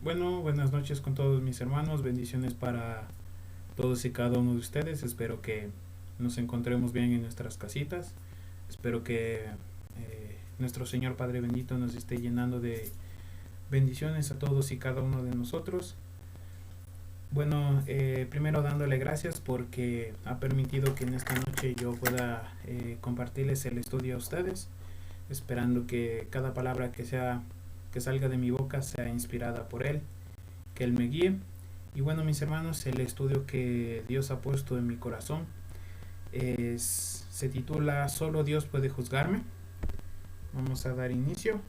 Bueno, buenas noches con todos mis hermanos, bendiciones para todos y cada uno de ustedes. Espero que nos encontremos bien en nuestras casitas. Espero que nuestro Señor Padre bendito nos esté llenando de bendiciones a todos y cada uno de nosotros. Bueno, primero dándole gracias porque ha permitido que en esta noche yo pueda compartirles el estudio a ustedes, esperando que cada palabra que salga de mi boca sea inspirada por Él, que Él me guíe. Y bueno, mis hermanos, el estudio que Dios ha puesto en mi corazón se titula Solo Dios puede juzgarme. Vamos a dar inicio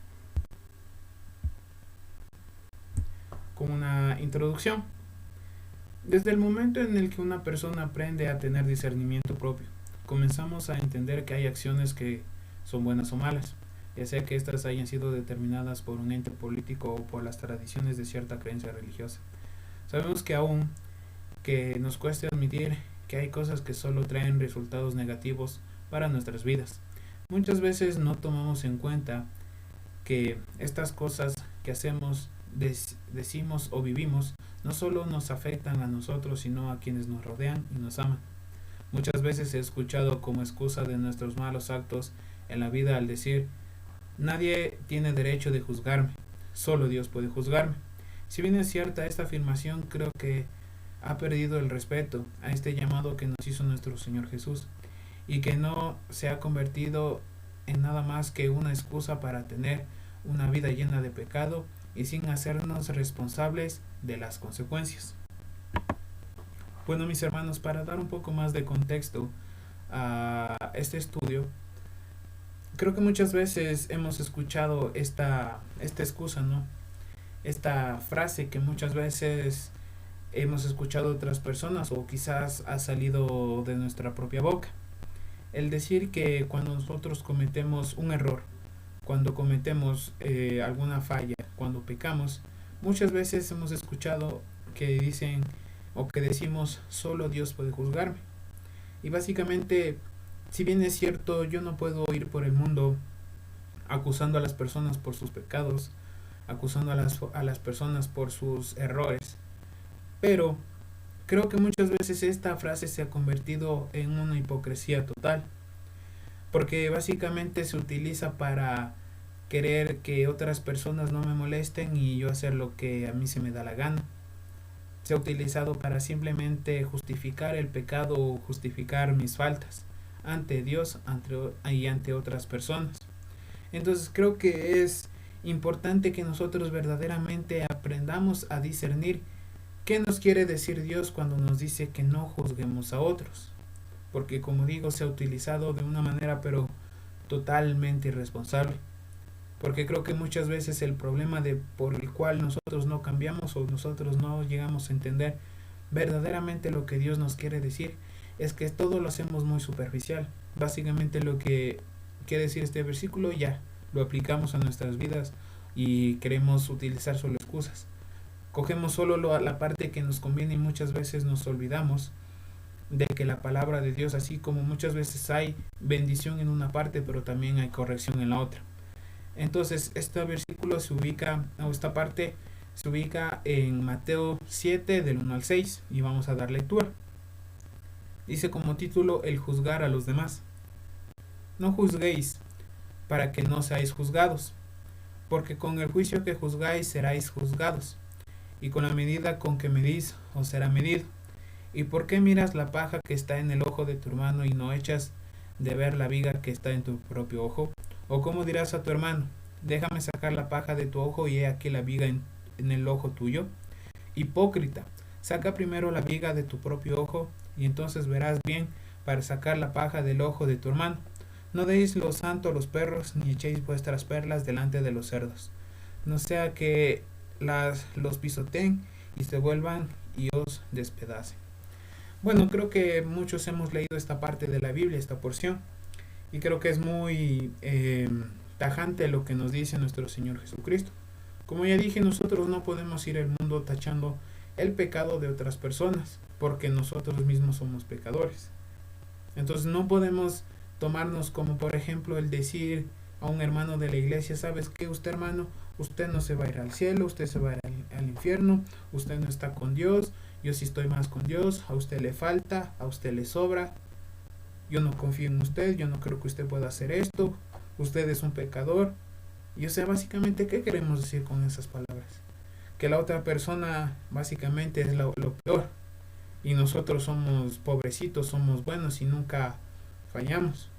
con una introducción. Desde el momento en el que una persona aprende a tener discernimiento propio, comenzamos a entender que hay acciones que son buenas o malas, ya sea que éstas hayan sido determinadas por un ente político o por las tradiciones de cierta creencia religiosa. Sabemos que aún que nos cueste admitir que hay cosas que solo traen resultados negativos para nuestras vidas. Muchas veces no tomamos en cuenta que estas cosas que hacemos, decimos o vivimos no solo nos afectan a nosotros, sino a quienes nos rodean y nos aman. Muchas veces he escuchado como excusa de nuestros malos actos en la vida al decir: nadie tiene derecho de juzgarme, solo Dios puede juzgarme. Si bien es cierta esta afirmación, creo que ha perdido el respeto a este llamado que nos hizo nuestro Señor Jesús, y que no se ha convertido en nada más que una excusa para tener una vida llena de pecado y sin hacernos responsables de las consecuencias. Bueno, mis hermanos, para dar un poco más de contexto a este estudio, creo que muchas veces hemos escuchado esta excusa, ¿no? Esta frase que muchas veces hemos escuchado de otras personas o quizás ha salido de nuestra propia boca. El decir que cuando nosotros cometemos un error, cuando cometemos alguna falla, cuando pecamos, muchas veces hemos escuchado que dicen o que decimos: solo Dios puede juzgarme. Y básicamente, si bien es cierto, yo no puedo ir por el mundo acusando a las personas por sus pecados, acusando a las personas por sus errores, pero creo que muchas veces esta frase se ha convertido en una hipocresía total, porque básicamente se utiliza para querer que otras personas no me molesten y yo hacer lo que a mí se me da la gana. Se ha utilizado para simplemente justificar el pecado o justificar mis faltas ante Dios y ante otras personas. Entonces creo que es importante que nosotros verdaderamente aprendamos a discernir qué nos quiere decir Dios cuando nos dice que no juzguemos a otros. Porque, como digo, se ha utilizado de una manera pero totalmente irresponsable. Porque creo que muchas veces el problema por el cual nosotros no cambiamos o nosotros no llegamos a entender verdaderamente lo que Dios nos quiere decir es que todo lo hacemos muy superficial. Básicamente lo que quiere decir este versículo ya lo aplicamos a nuestras vidas y queremos utilizar solo excusas. Cogemos solo la parte que nos conviene y muchas veces nos olvidamos de que la palabra de Dios, así como muchas veces hay bendición en una parte, pero también hay corrección en la otra. Entonces, este versículo se ubica, o esta parte se ubica en Mateo 7 del 1 al 6 y vamos a dar lectura. Dice como título: el juzgar a los demás. No juzguéis para que no seáis juzgados, porque con el juicio que juzgáis seráis juzgados, y con la medida con que medís os será medido. ¿Y por qué miras la paja que está en el ojo de tu hermano y no echas de ver la viga que está en tu propio ojo? ¿O cómo dirás a tu hermano: déjame sacar la paja de tu ojo y he aquí la viga en el ojo tuyo? Hipócrita, saca primero la viga de tu propio ojo y entonces verás bien para sacar la paja del ojo de tu hermano. No deis lo santo a los perros, ni echéis vuestras perlas delante de los cerdos, no sea que los pisoteen y se vuelvan y os despedacen. Bueno, creo que muchos hemos leído esta parte de la Biblia, esta porción, y creo que es muy tajante lo que nos dice nuestro Señor Jesucristo. Como ya dije, nosotros no podemos ir al mundo tachando el pecado de otras personas, porque nosotros mismos somos pecadores. Entonces no podemos tomarnos como por ejemplo el decir a un hermano de la iglesia: ¿sabes qué? Usted, hermano, usted no se va a ir al cielo, usted se va a ir al infierno infierno, usted no está con Dios, yo sí estoy más con Dios, a usted le falta, a usted le sobra, yo no confío en usted, yo no creo que usted pueda hacer esto, usted es un pecador. Y o sea, básicamente, ¿qué queremos decir con esas palabras? Que la otra persona básicamente es lo peor y nosotros somos pobrecitos, somos buenos y nunca fallamos.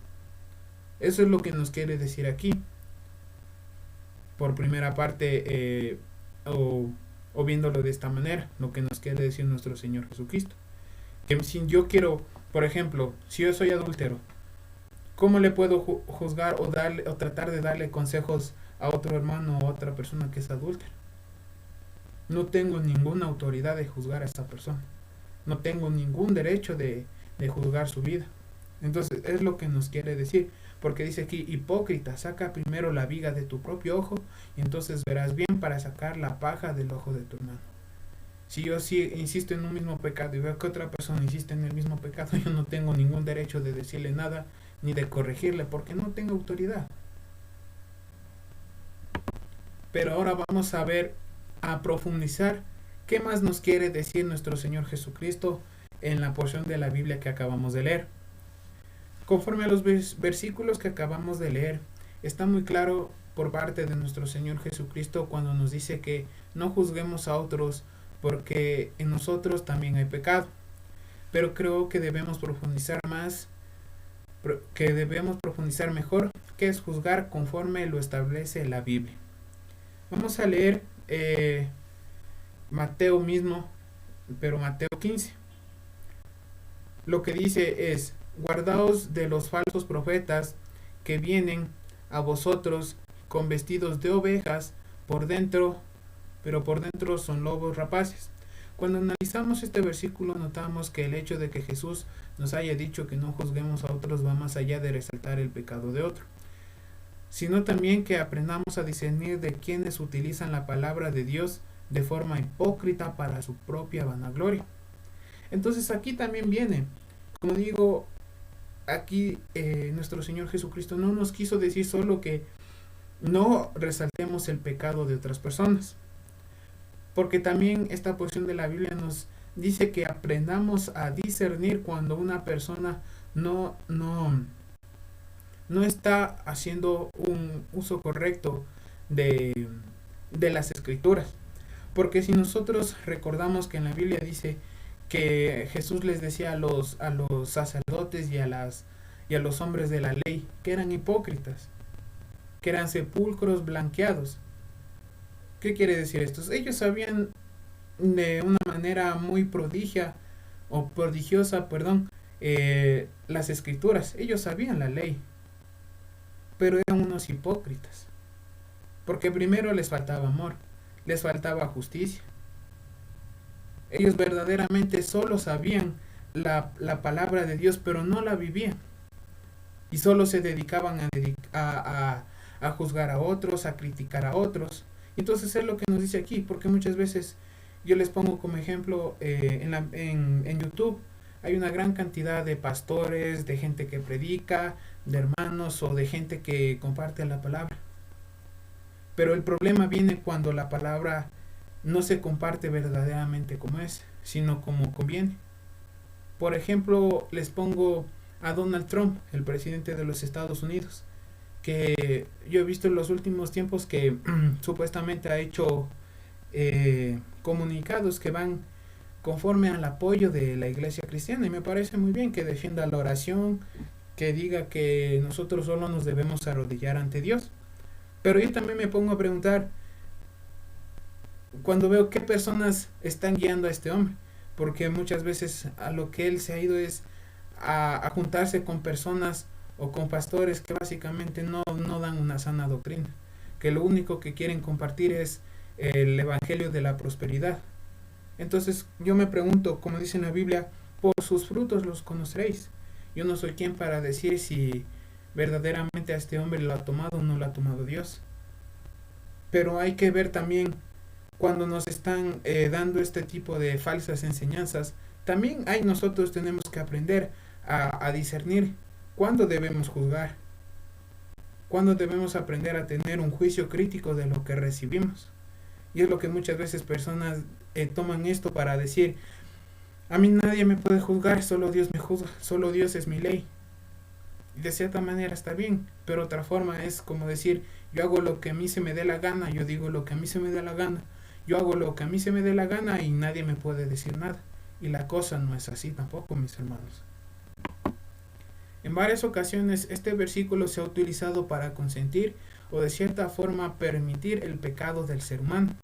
Eso es lo que nos quiere decir aquí. Por primera parte, o viéndolo de esta manera, lo que nos quiere decir nuestro Señor Jesucristo. Que si yo quiero, por ejemplo, si yo soy adúltero, ¿cómo le puedo juzgar o tratar de darle consejos a otro hermano o a otra persona que es adúltera? No tengo ninguna autoridad de juzgar a esta persona. No tengo ningún derecho de juzgar su vida. Entonces es lo que nos quiere decir. Porque dice aquí, hipócrita, saca primero la viga de tu propio ojo y entonces verás bien para sacar la paja del ojo de tu hermano. Si yo sí insisto en un mismo pecado y veo que otra persona insiste en el mismo pecado, yo no tengo ningún derecho de decirle nada ni de corregirle porque no tengo autoridad. Pero ahora vamos a ver, a profundizar qué más nos quiere decir nuestro Señor Jesucristo en la porción de la Biblia que acabamos de leer. Conforme a los versículos que acabamos de leer, está muy claro por parte de nuestro Señor Jesucristo cuando nos dice que no juzguemos a otros porque en nosotros también hay pecado. Pero creo que debemos profundizar más, que debemos profundizar mejor, que es juzgar conforme lo establece la Biblia. Vamos a leer Mateo mismo, pero Mateo 15. Lo que dice es: guardaos de los falsos profetas que vienen a vosotros con vestidos de ovejas por dentro, pero por dentro son lobos rapaces. Cuando analizamos este versículo notamos que el hecho de que Jesús nos haya dicho que no juzguemos a otros va más allá de resaltar el pecado de otro, sino también que aprendamos a discernir de quienes utilizan la palabra de Dios de forma hipócrita para su propia vanagloria. Entonces aquí también viene, como digo, aquí nuestro Señor Jesucristo no nos quiso decir solo que no resaltemos el pecado de otras personas, porque también esta porción de la Biblia nos dice que aprendamos a discernir cuando una persona no está haciendo un uso correcto de las escrituras. Porque si nosotros recordamos que en la Biblia dice que Jesús les decía a los sacerdotes y a los hombres de la ley que eran hipócritas, que eran sepulcros blanqueados. ¿Qué quiere decir esto? Ellos sabían de una manera muy prodigiosa, las escrituras. Ellos sabían la ley, pero eran unos hipócritas, porque primero les faltaba amor, les faltaba justicia. Ellos verdaderamente solo sabían la palabra de Dios, pero no la vivían. Y solo se dedicaban a juzgar a otros, a criticar a otros. Entonces es lo que nos dice aquí, porque muchas veces yo les pongo como ejemplo en YouTube hay una gran cantidad de pastores, de gente que predica, de hermanos o de gente que comparte la palabra. Pero el problema viene cuando la palabra no se comparte verdaderamente como es, sino como conviene. Por ejemplo, les pongo a Donald Trump, el presidente de los Estados Unidos, que yo he visto en los últimos tiempos que supuestamente ha hecho comunicados que van conforme al apoyo de la iglesia cristiana, y me parece muy bien que defienda la oración, que diga que nosotros solo nos debemos arrodillar ante Dios. Pero yo también me pongo a preguntar, cuando veo qué personas están guiando a este hombre, porque muchas veces a lo que él se ha ido es a juntarse con personas o con pastores que básicamente no dan una sana doctrina, que lo único que quieren compartir es el evangelio de la prosperidad. Entonces yo me pregunto, como dice en la Biblia, por sus frutos los conoceréis. Yo no soy quien para decir si verdaderamente a este hombre lo ha tomado o no lo ha tomado Dios. Pero hay que ver también cuando nos están dando este tipo de falsas enseñanzas, también nosotros tenemos que aprender a discernir cuándo debemos juzgar, cuándo debemos aprender a tener un juicio crítico de lo que recibimos. Y es lo que muchas veces personas toman esto para decir, a mí nadie me puede juzgar, solo Dios me juzga, solo Dios es mi ley. Y de cierta manera está bien, pero otra forma es como decir, yo hago lo que a mí se me dé la gana, yo digo lo que a mí se me dé la gana, yo hago lo que a mí se me dé la gana y nadie me puede decir nada. Y la cosa no es así tampoco, mis hermanos. En varias ocasiones este versículo se ha utilizado para consentir o de cierta forma permitir el pecado del ser humano.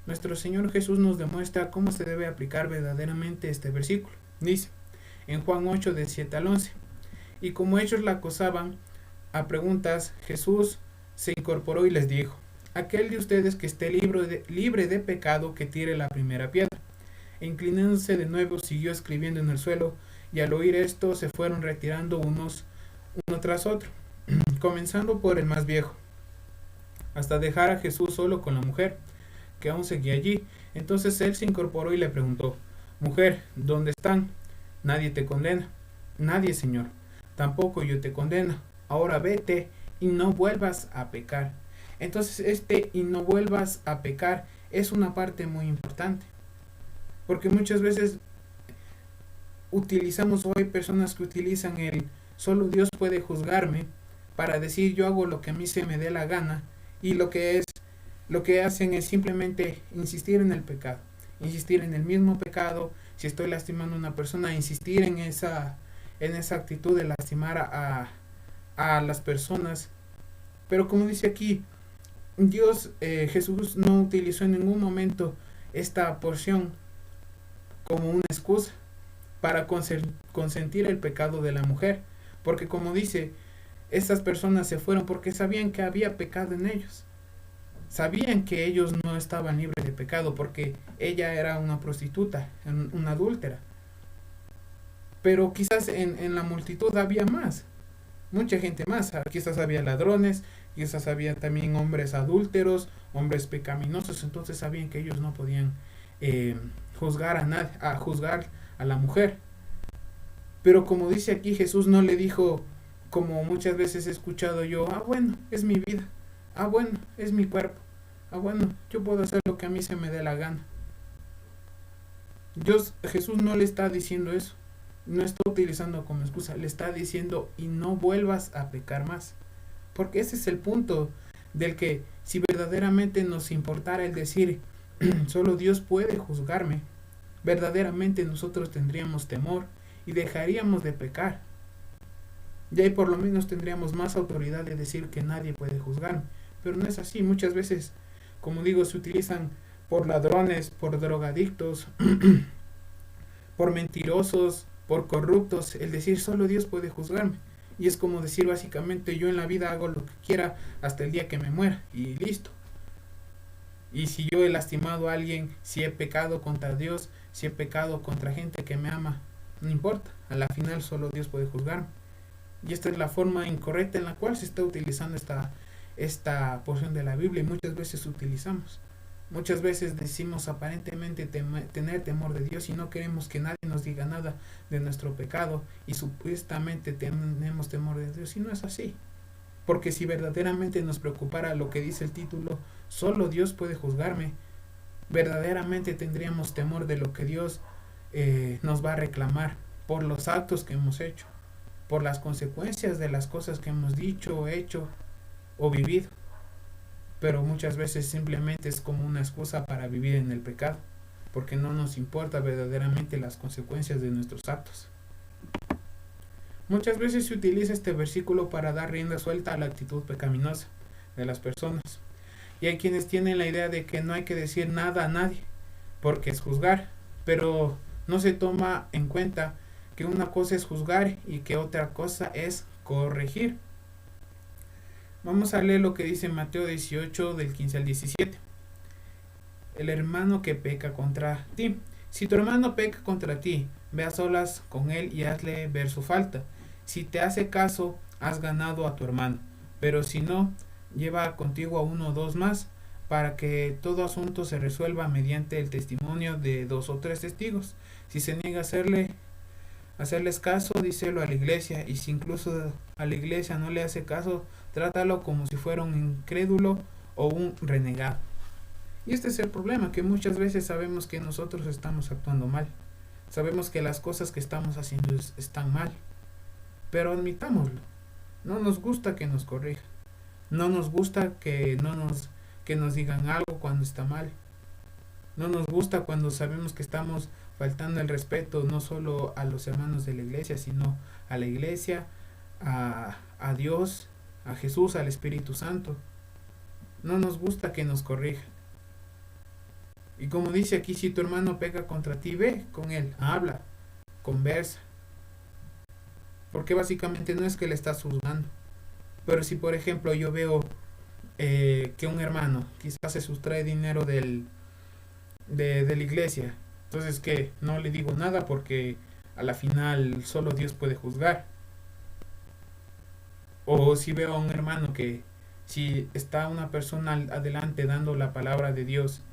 Nuestro Señor Jesús nos demuestra cómo se debe aplicar verdaderamente este versículo. Dice en Juan 8 de 7 al 11, y como ellos la acosaban a preguntas, Jesús se incorporó y les dijo, aquel de ustedes que esté libre de pecado, que tire la primera piedra. E inclinándose de nuevo siguió escribiendo en el suelo, y al oír esto se fueron retirando uno tras otro, comenzando por el más viejo, hasta dejar a Jesús solo con la mujer, que aún seguía allí. Entonces él se incorporó y le preguntó, mujer, ¿dónde están? Nadie te condena. Nadie, Señor. Tampoco yo te condeno. Ahora vete y no vuelvas a pecar. Entonces y no vuelvas a pecar es una parte muy importante, porque muchas veces utilizamos, o hay personas que utilizan el solo Dios puede juzgarme para decir yo hago lo que a mí se me dé la gana, y lo que hacen es simplemente insistir en el pecado, insistir en el mismo pecado. Si estoy lastimando a una persona, insistir en esa actitud de lastimar a las personas. Pero como dice aquí, Jesús no utilizó en ningún momento esta porción como una excusa para consentir el pecado de la mujer, porque como dice, estas personas se fueron porque sabían que había pecado en ellos, sabían que ellos no estaban libres de pecado, porque ella era una prostituta, una adúltera, pero quizás en la multitud había más, mucha gente más, quizás había ladrones, quizás había también hombres adúlteros, hombres pecaminosos. Entonces sabían que ellos no podían juzgar a nadie, juzgar a la mujer. Pero como dice aquí, Jesús no le dijo, como muchas veces he escuchado yo, bueno, es mi vida, bueno, es mi cuerpo, bueno, yo puedo hacer lo que a mí se me dé la gana. Jesús no le está diciendo eso, no está utilizando como excusa, le está diciendo y no vuelvas a pecar más. Porque ese es el punto del que, si verdaderamente nos importara el decir solo Dios puede juzgarme, verdaderamente nosotros tendríamos temor y dejaríamos de pecar. Y ahí por lo menos tendríamos más autoridad de decir que nadie puede juzgarme. Pero no es así. Muchas veces, como digo, se utilizan por ladrones, por drogadictos, por mentirosos, por corruptos, el decir solo Dios puede juzgarme. Y es como decir básicamente, yo en la vida hago lo que quiera hasta el día que me muera y listo. Y si yo he lastimado a alguien, si he pecado contra Dios, si he pecado contra gente que me ama, no importa, a la final solo Dios puede juzgarme. Y esta es la forma incorrecta en la cual se está utilizando esta porción de la Biblia, y muchas veces utilizamos. Muchas veces decimos aparentemente tener temor de Dios y no queremos que nadie nos diga nada de nuestro pecado, y supuestamente tenemos temor de Dios, y no es así. Porque si verdaderamente nos preocupara lo que dice el título, solo Dios puede juzgarme, verdaderamente tendríamos temor de lo que Dios nos va a reclamar por los actos que hemos hecho, por las consecuencias de las cosas que hemos dicho, hecho o vivido. Pero muchas veces simplemente es como una excusa para vivir en el pecado, porque no nos importa verdaderamente las consecuencias de nuestros actos. Muchas veces se utiliza este versículo para dar rienda suelta a la actitud pecaminosa de las personas. Y hay quienes tienen la idea de que no hay que decir nada a nadie, porque es juzgar, pero no se toma en cuenta que una cosa es juzgar y que otra cosa es corregir. Vamos a leer lo que dice Mateo 18 del 15 al 17. El hermano que peca contra ti. Si tu hermano peca contra ti, ve a solas con él y hazle ver su falta. Si te hace caso, has ganado a tu hermano. Pero si no, lleva contigo a uno o dos más, para que todo asunto se resuelva mediante el testimonio de 2 o 3 testigos. Si se niega a hacerles caso, díselo a la iglesia, y si incluso a la iglesia no le hace caso, trátalo como si fuera un incrédulo o un renegado. Y este es el problema, que muchas veces sabemos que nosotros estamos actuando mal. Sabemos que las cosas que estamos haciendo están mal. Pero admitámoslo. No nos gusta que nos corrijan. No nos gusta que nos digan algo cuando está mal. No nos gusta cuando sabemos que estamos faltando el respeto no solo a los hermanos de la iglesia, sino a la iglesia, a Dios, a Jesús, al Espíritu Santo. No nos gusta que nos corrijan. Y como dice aquí, si tu hermano peca contra ti, ve con él, habla, conversa. Porque básicamente no es que le estás juzgando. Pero si por ejemplo yo veo que un hermano quizás se sustrae dinero de la iglesia, entonces que no le digo nada porque a la final solo Dios puede juzgar. O si veo a un hermano que si está una persona adelante dando la palabra de Dios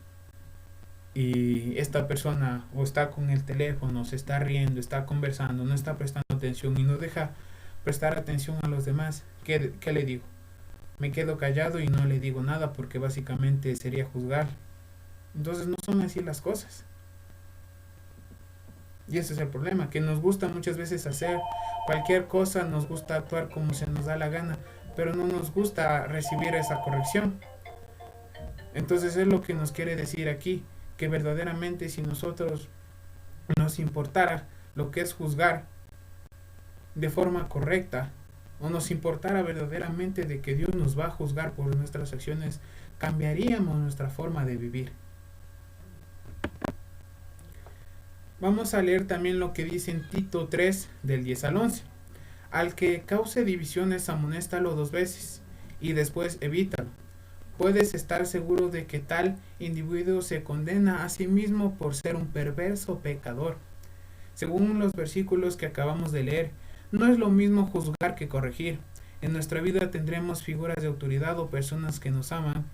y esta persona o está con el teléfono, se está riendo, está conversando, no está prestando atención y no deja prestar atención a los demás, ¿qué le digo? Me quedo callado y no le digo nada porque básicamente sería juzgar. Entonces no son así las cosas. Y ese es el problema, que nos gusta muchas veces hacer cualquier cosa, nos gusta actuar como se nos da la gana, pero no nos gusta recibir esa corrección. Entonces es lo que nos quiere decir aquí, que verdaderamente si nosotros nos importara lo que es juzgar de forma correcta, o nos importara verdaderamente de que Dios nos va a juzgar por nuestras acciones, cambiaríamos nuestra forma de vivir. Vamos a leer también lo que dice en Tito 3, del 10 al 11. Al que cause divisiones, amonéstalo 2 veces, y después evítalo. Puedes estar seguro de que tal individuo se condena a sí mismo por ser un perverso pecador. Según los versículos que acabamos de leer, no es lo mismo juzgar que corregir. En nuestra vida tendremos figuras de autoridad o personas que nos aman,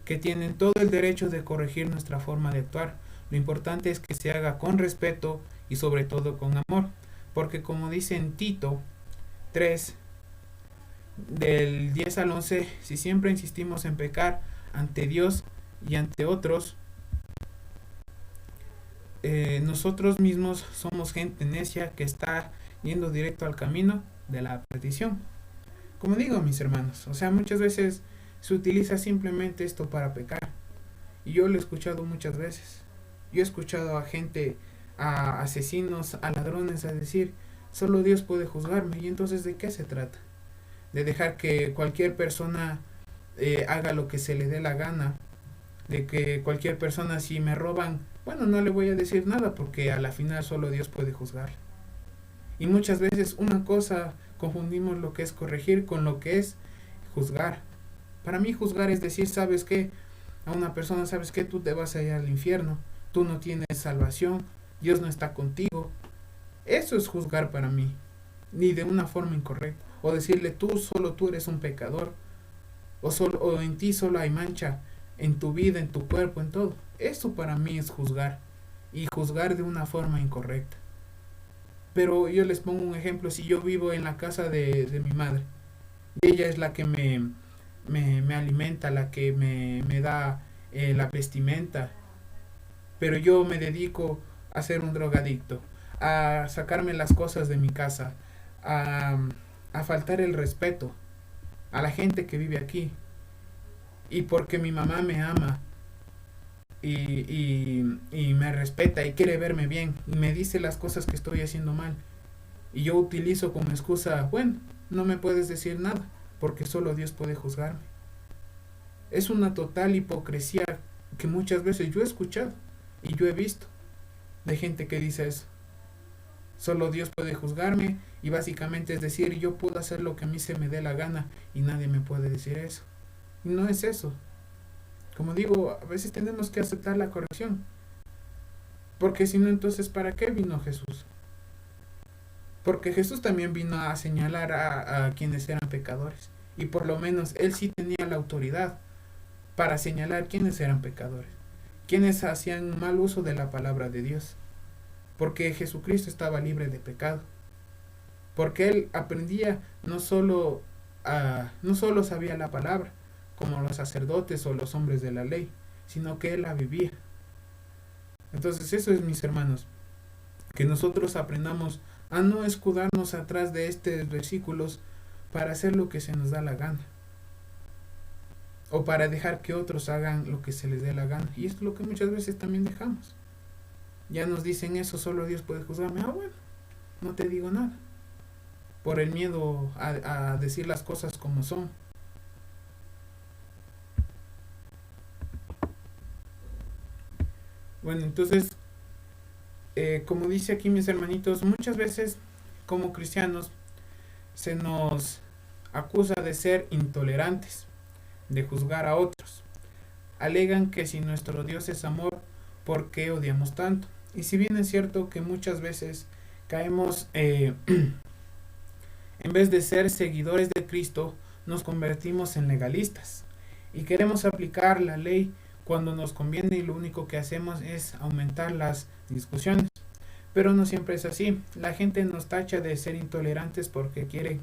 que tienen todo el derecho de corregir nuestra forma de actuar. Lo importante es que se haga con respeto y sobre todo con amor, porque como dice en Tito 3, del 10 al 11, si siempre insistimos en pecar ante Dios y ante otros, nosotros mismos somos gente necia que está yendo directo al camino de la perdición. Como digo, mis hermanos, o sea, muchas veces se utiliza simplemente esto para pecar. Y yo lo he escuchado muchas veces. Yo he escuchado a gente, a asesinos, a ladrones, a decir, solo Dios puede juzgarme. Y entonces, ¿de qué se trata? De dejar que cualquier persona haga lo que se le dé la gana. De que cualquier persona, si me roban, bueno, no le voy a decir nada porque a la final solo Dios puede juzgar. Y muchas veces una cosa, confundimos lo que es corregir con lo que es juzgar. Para mí juzgar es decir, ¿sabes qué? A una persona, ¿sabes qué? Tú te vas a ir al infierno. Tú no tienes salvación, Dios no está contigo. Eso es juzgar para mí, ni de una forma incorrecta. O decirle, solo tú eres un pecador, o en ti solo hay mancha, en tu vida, en tu cuerpo, en todo. Eso para mí es juzgar, y juzgar de una forma incorrecta. Pero yo les pongo un ejemplo, si yo vivo en la casa de mi madre, y ella es la que me alimenta, la que me da la vestimenta, pero yo me dedico a ser un drogadicto, a sacarme las cosas de mi casa, a faltar el respeto a la gente que vive aquí. Y porque mi mamá me ama y me respeta y quiere verme bien y me dice las cosas que estoy haciendo mal, y yo utilizo como excusa, bueno, no me puedes decir nada porque solo Dios puede juzgarme. Es una total hipocresía que muchas veces yo he escuchado y yo he visto de gente que dice eso. Solo Dios puede juzgarme, y básicamente es decir, yo puedo hacer lo que a mí se me dé la gana y nadie me puede decir eso. Y no es eso. Como digo, a veces tenemos que aceptar la corrección, porque si no, entonces ¿para qué vino Jesús? Porque Jesús también vino a señalar a quienes eran pecadores, y por lo menos Él sí tenía la autoridad para señalar quiénes eran pecadores, quienes hacían mal uso de la palabra de Dios, porque Jesucristo estaba libre de pecado, porque Él aprendía no solo sabía la palabra, como los sacerdotes o los hombres de la ley, sino que Él la vivía. Entonces eso es, mis hermanos, que nosotros aprendamos a no escudarnos atrás de estos versículos para hacer lo que se nos da la gana, o para dejar que otros hagan lo que se les dé la gana. Y esto es lo que muchas veces también dejamos. Ya nos dicen eso, solo Dios puede juzgarme. Ah, bueno, no te digo nada, por el miedo a decir las cosas como son. Bueno, entonces, como dice aquí, mis hermanitos, muchas veces como cristianos se nos acusa de ser intolerantes, de juzgar a otros. Alegan que si nuestro Dios es amor, ¿por qué odiamos tanto? Y si bien es cierto que muchas veces caemos, en vez de ser seguidores de Cristo, nos convertimos en legalistas y queremos aplicar la ley cuando nos conviene, y lo único que hacemos es aumentar las discusiones. Pero no siempre es así. La gente nos tacha de ser intolerantes porque quiere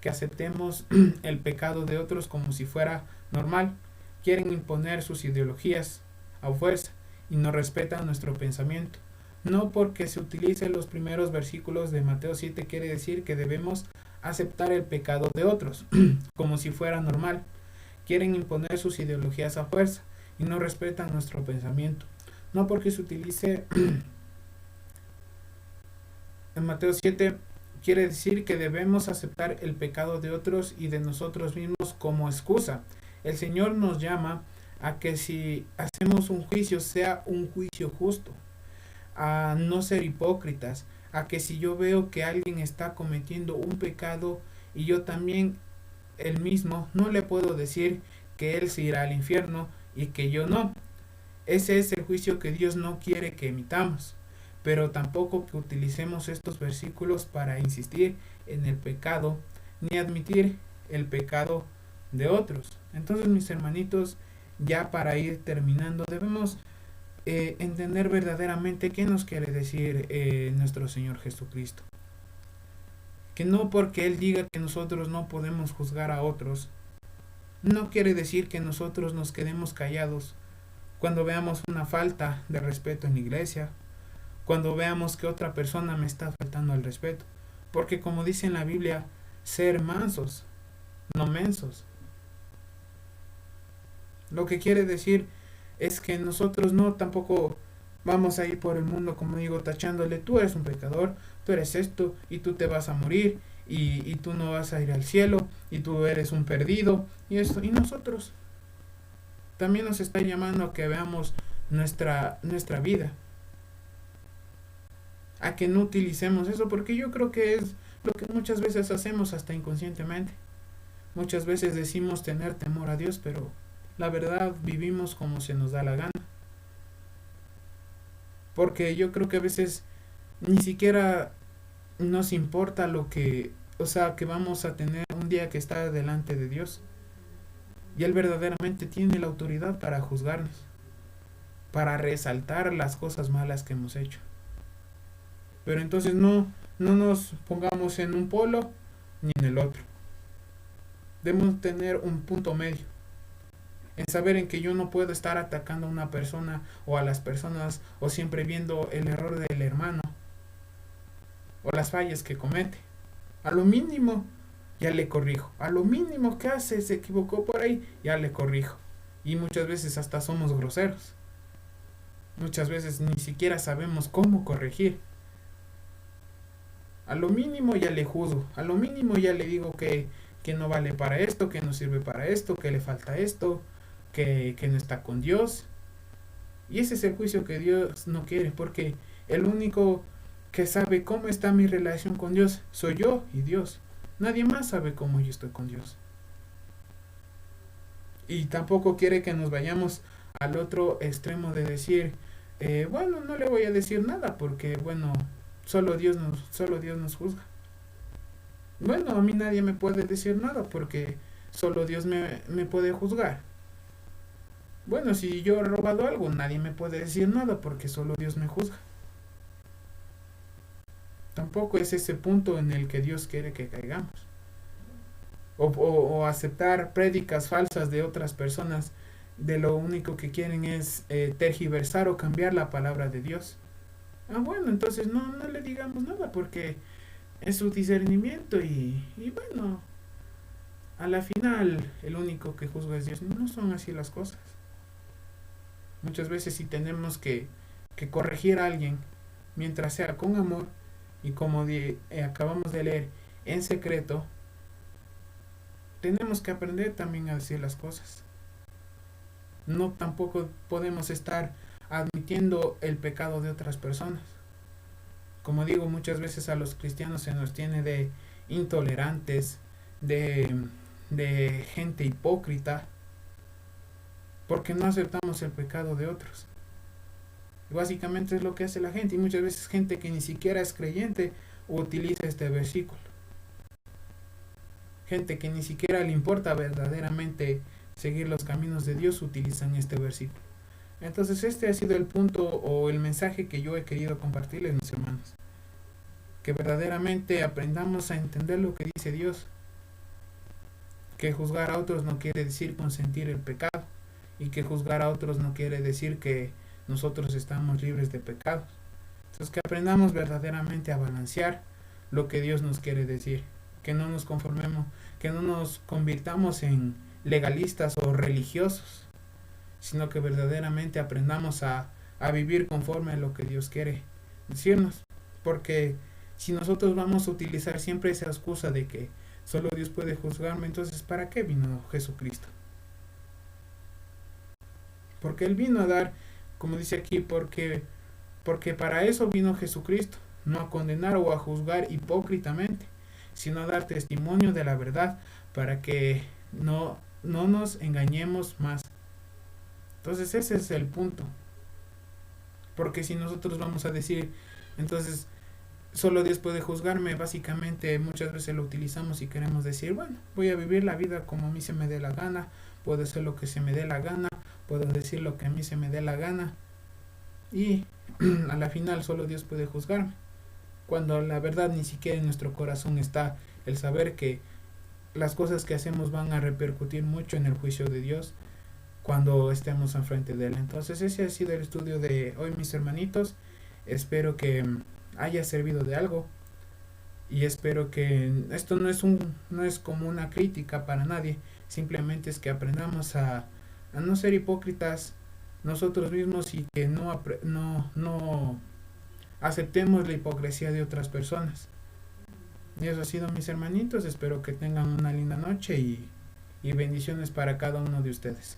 que aceptemos el pecado de otros como si fuera normal. Quieren imponer sus ideologías a fuerza y no respetan nuestro pensamiento. No porque se utilicen los primeros versículos de Mateo 7 quiere decir que debemos aceptar el pecado de otros como si fuera normal. Quieren imponer sus ideologías a fuerza y no respetan nuestro pensamiento. No porque se utilice en Mateo 7 quiere decir que debemos aceptar el pecado de otros y de nosotros mismos como excusa. El Señor nos llama a que si hacemos un juicio sea un juicio justo, a no ser hipócritas, a que si yo veo que alguien está cometiendo un pecado y yo también el mismo, no le puedo decir que él se irá al infierno y que yo no. Ese es el juicio que Dios no quiere que emitamos, pero tampoco que utilicemos estos versículos para insistir en el pecado ni admitir el pecado de otros. Entonces, mis hermanitos, ya para ir terminando, debemos entender verdaderamente qué nos quiere decir nuestro Señor Jesucristo. Que no porque Él diga que nosotros no podemos juzgar a otros, no quiere decir que nosotros nos quedemos callados cuando veamos una falta de respeto en la iglesia, cuando veamos que otra persona me está faltando al respeto. Porque como dice en la Biblia, ser mansos, no mensos. Lo que quiere decir es que nosotros no tampoco vamos a ir por el mundo, como digo, tachándole, tú eres un pecador, tú eres esto, y tú te vas a morir, y tú no vas a ir al cielo, y tú eres un perdido, y esto. Y nosotros también nos está llamando a que veamos nuestra vida, a que no utilicemos eso, porque yo creo que es lo que muchas veces hacemos hasta inconscientemente. Muchas veces decimos tener temor a Dios, pero la verdad vivimos como se nos da la gana. Porque yo creo que a veces ni siquiera nos importa lo que, o sea, que vamos a tener un día que está delante de Dios. Y Él verdaderamente tiene la autoridad para juzgarnos, para resaltar las cosas malas que hemos hecho. Pero entonces no nos pongamos en un polo ni en el otro. Debemos tener un punto medio, en saber en que yo no puedo estar atacando a una persona o a las personas o siempre viendo el error del hermano o las fallas que comete. A lo mínimo ya le corrijo, a lo mínimo que hace, se equivocó por ahí, ya le corrijo. Y muchas veces hasta somos groseros, muchas veces ni siquiera sabemos cómo corregir. A lo mínimo ya le juzgo, a lo mínimo ya le digo que no vale para esto, que no sirve para esto, que le falta esto, que no está con Dios. Y ese es el juicio que Dios no quiere, porque el único que sabe cómo está mi relación con Dios soy yo y Dios. Nadie más sabe cómo yo estoy con Dios. Y tampoco quiere que nos vayamos al otro extremo de decir, bueno, no le voy a decir nada porque, bueno, solo Dios nos juzga. Bueno, a mí nadie me puede decir nada porque solo Dios me puede juzgar. Bueno, si yo he robado algo, nadie me puede decir nada porque solo Dios me juzga. Tampoco es ese punto en el que Dios quiere que caigamos. O aceptar prédicas falsas de otras personas de lo único que quieren es tergiversar o cambiar la palabra de Dios. Ah, bueno, entonces no le digamos nada porque es su discernimiento y bueno, a la final el único que juzga es Dios. No son así las cosas. Muchas veces si tenemos que corregir a alguien, mientras sea con amor y como acabamos de leer, en secreto, tenemos que aprender también a decir las cosas. No tampoco podemos estar admitiendo el pecado de otras personas. Como digo, muchas veces a los cristianos se nos tiene de intolerantes, de gente hipócrita, porque no aceptamos el pecado de otros. Y básicamente es lo que hace la gente, y muchas veces gente que ni siquiera es creyente utiliza este versículo. Gente que ni siquiera le importa verdaderamente seguir los caminos de Dios utilizan este versículo. Entonces este ha sido el punto o el mensaje que yo he querido compartirles, mis hermanos. Que verdaderamente aprendamos a entender lo que dice Dios. Que juzgar a otros no quiere decir consentir el pecado. Y que juzgar a otros no quiere decir que nosotros estamos libres de pecados. Entonces que aprendamos verdaderamente a balancear lo que Dios nos quiere decir. Que no nos conformemos, que no nos convirtamos en legalistas o religiosos, sino que verdaderamente aprendamos a vivir conforme a lo que Dios quiere decirnos. Porque si nosotros vamos a utilizar siempre esa excusa de que solo Dios puede juzgarme, entonces ¿para qué vino Jesucristo? Porque Él vino a dar, como dice aquí, porque para eso vino Jesucristo, no a condenar o a juzgar hipócritamente, sino a dar testimonio de la verdad, para que no nos engañemos más. Entonces ese es el punto. Porque si nosotros vamos a decir, entonces solo Dios puede juzgarme, básicamente muchas veces lo utilizamos y queremos decir, bueno, voy a vivir la vida como a mí se me dé la gana, puedo hacer lo que se me dé la gana, puedo decir lo que a mí se me dé la gana, y a la final solo Dios puede juzgarme, cuando la verdad ni siquiera en nuestro corazón está el saber que las cosas que hacemos van a repercutir mucho en el juicio de Dios cuando estemos enfrente de Él. Entonces ese ha sido el estudio de hoy, mis hermanitos. Espero que haya servido de algo y espero que esto no es como una crítica para nadie, simplemente es que aprendamos a no ser hipócritas nosotros mismos y que no aceptemos la hipocresía de otras personas. Y eso ha sido, mis hermanitos. Espero que tengan una linda noche y bendiciones para cada uno de ustedes.